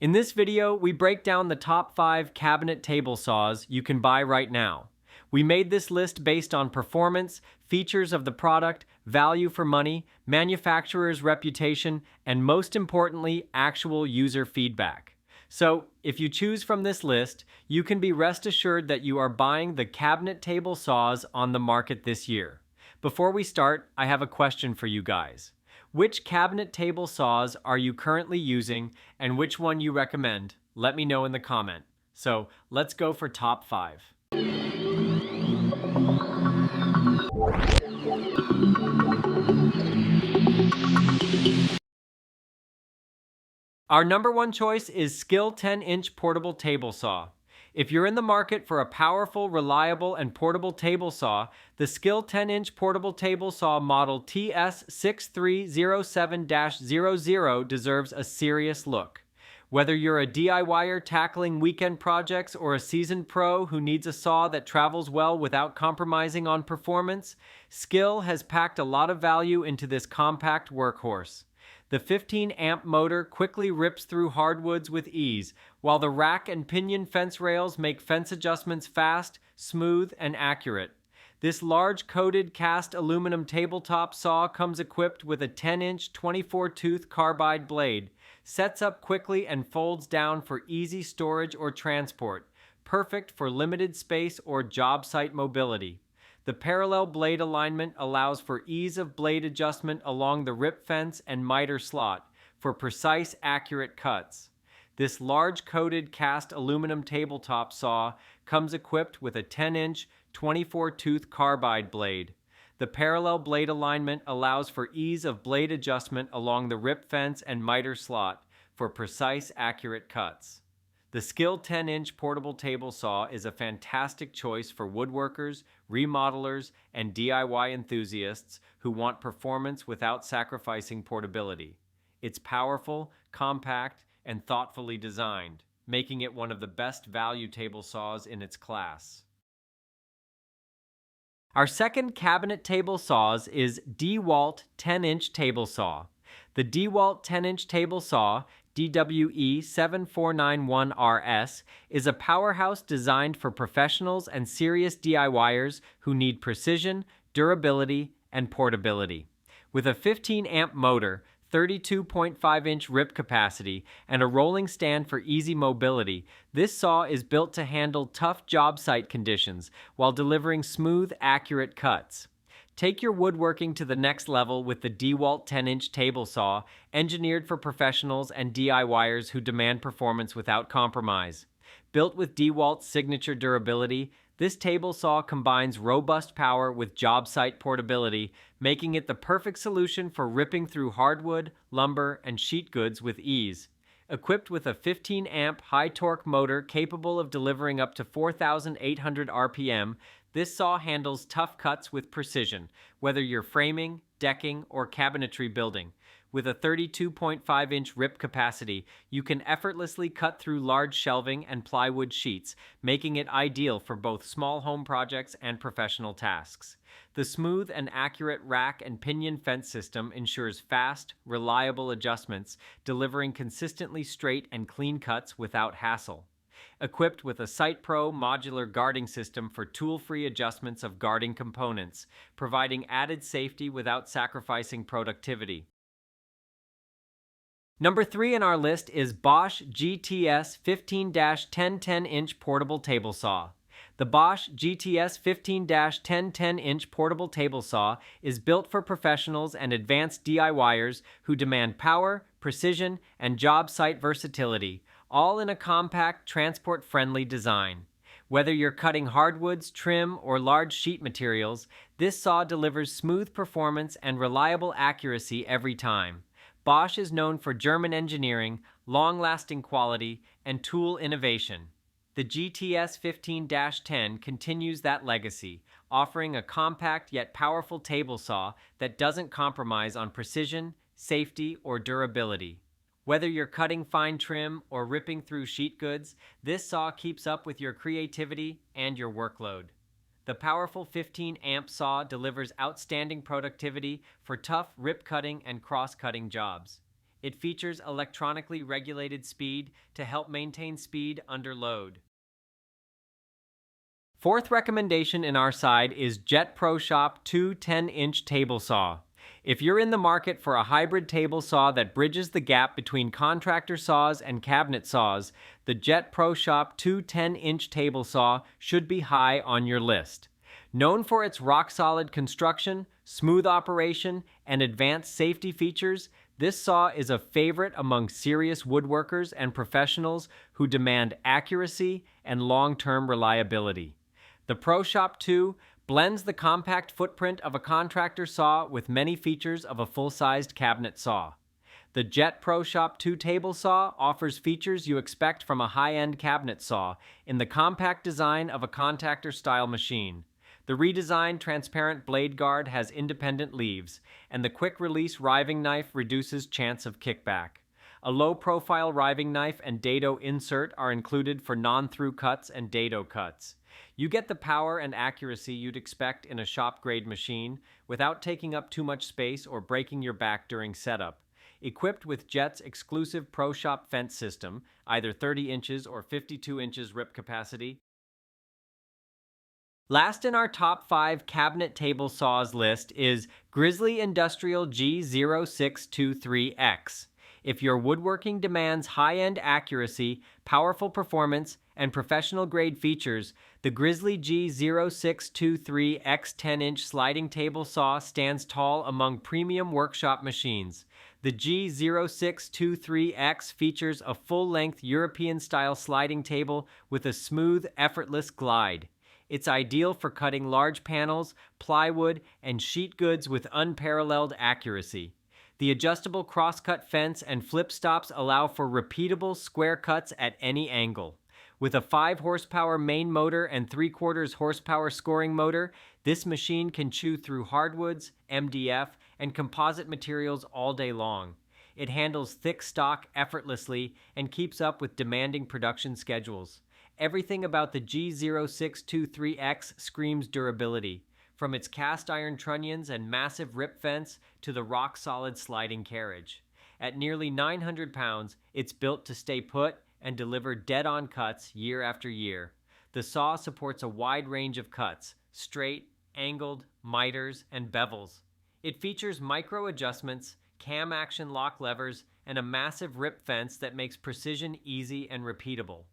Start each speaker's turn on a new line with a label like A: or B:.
A: In this video, we break down the top 5 cabinet table saws you can buy right now. We made this list based on performance, features of the product, value for money, manufacturer's reputation, and most importantly, actual user feedback. So, if you choose from this list, you can be rest assured that you are buying the cabinet table saws on the market this year. Before we start, I have a question for you guys. Which cabinet table saws are you currently using and which one you recommend? Let me know in the comment. So let's go for top 5. Our number one choice is SKIL 10-inch portable table saw. If you're in the market for a powerful, reliable, and portable table saw, the SKIL 10-inch portable table saw model TS6307-00 deserves a serious look. Whether you're a DIYer tackling weekend projects or a seasoned pro who needs a saw that travels well without compromising on performance, SKIL has packed a lot of value into this compact workhorse. The 15-amp motor quickly rips through hardwoods with ease, while the rack and pinion fence rails make fence adjustments fast, smooth, and accurate. This large coated cast aluminum tabletop saw comes equipped with a 10-inch 24-tooth carbide blade, sets up quickly and folds down for easy storage or transport, perfect for limited space or job site mobility. The parallel blade alignment allows for ease of blade adjustment along the rip fence and miter slot for precise, accurate cuts. This large coated cast aluminum tabletop saw comes equipped with a 10-inch 24-tooth carbide blade. The parallel blade alignment allows for ease of blade adjustment along the rip fence and miter slot for precise, accurate cuts. The SKIL 10-inch portable table saw is a fantastic choice for woodworkers, remodelers, and DIY enthusiasts who want performance without sacrificing portability. It's powerful, compact, and thoughtfully designed, making it one of the best value table saws in its class. Our second cabinet table saws is DEWALT 10-inch table saw. The DEWALT 10-inch table saw DWE7491RS is a powerhouse designed for professionals and serious DIYers who need precision, durability, and portability. With a 15-amp motor, 32.5-inch rip capacity, and a rolling stand for easy mobility, this saw is built to handle tough job site conditions while delivering smooth, accurate cuts. Take your woodworking to the next level with the DEWALT 10-inch table saw, engineered for professionals and DIYers who demand performance without compromise. Built with DEWALT's signature durability, this table saw combines robust power with job site portability, making it the perfect solution for ripping through hardwood, lumber, and sheet goods with ease. Equipped with a 15-amp high-torque motor capable of delivering up to 4,800 RPM, this saw handles tough cuts with precision, whether you're framing, decking, or cabinetry building. With a 32.5-inch rip capacity, you can effortlessly cut through large shelving and plywood sheets, making it ideal for both small home projects and professional tasks. The smooth and accurate rack and pinion fence system ensures fast, reliable adjustments, delivering consistently straight and clean cuts without hassle. Equipped with a SitePro modular guarding system for tool-free adjustments of guarding components, providing added safety without sacrificing productivity. Number 3 in our list is BOSCH GTS 15-1010-inch portable table saw. The BOSCH GTS 15-1010-inch portable table saw is built for professionals and advanced DIYers who demand power, precision, and job site versatility, all in a compact, transport-friendly design. Whether you're cutting hardwoods, trim, or large sheet materials, this saw delivers smooth performance and reliable accuracy every time. Bosch is known for German engineering, long-lasting quality, and tool innovation. The GTS 15-10 continues that legacy, offering a compact yet powerful table saw that doesn't compromise on precision, safety, or durability. Whether you're cutting fine trim or ripping through sheet goods, this saw keeps up with your creativity and your workload. The powerful 15-amp saw delivers outstanding productivity for tough rip-cutting and cross-cutting jobs. It features electronically regulated speed to help maintain speed under load. Fourth recommendation in our side is Jet ProShop II 10-inch table saw. If you're in the market for a hybrid table saw that bridges the gap between contractor saws and cabinet saws, the Jet ProShop II 10-inch table saw should be high on your list. Known for its rock-solid construction, smooth operation, and advanced safety features, this saw is a favorite among serious woodworkers and professionals who demand accuracy and long-term reliability. The ProShop II blends the compact footprint of a contractor saw with many features of a full-sized cabinet saw. The Jet ProShop II table saw offers features you expect from a high-end cabinet saw in the compact design of a contactor-style machine. The redesigned transparent blade guard has independent leaves, and the quick-release riving knife reduces chance of kickback. A low-profile riving knife and dado insert are included for non-through cuts and dado cuts. You get the power and accuracy you'd expect in a shop-grade machine without taking up too much space or breaking your back during setup. Equipped with Jet's exclusive ProShop fence system, either 30 inches or 52 inches rip capacity. Last in our top 5 cabinet table saws list is Grizzly Industrial G0623X. If your woodworking demands high-end accuracy, powerful performance, and professional-grade features, the Grizzly G0623X 10-inch sliding table saw stands tall among premium workshop machines. The G0623X features a full-length European-style sliding table with a smooth, effortless glide. It's ideal for cutting large panels, plywood, and sheet goods with unparalleled accuracy. The adjustable cross-cut fence and flip stops allow for repeatable square cuts at any angle. With a 5-horsepower main motor and 3/4 horsepower scoring motor, this machine can chew through hardwoods, MDF, and composite materials all day long. It handles thick stock effortlessly and keeps up with demanding production schedules. Everything about the G0623X screams durability, from its cast iron trunnions and massive rip fence to the rock-solid sliding carriage. At nearly 900 pounds, it's built to stay put and deliver dead-on cuts year after year. The saw supports a wide range of cuts: straight, angled, miters, and bevels. It features micro adjustments, cam action lock levers, and a massive rip fence that makes precision easy and repeatable.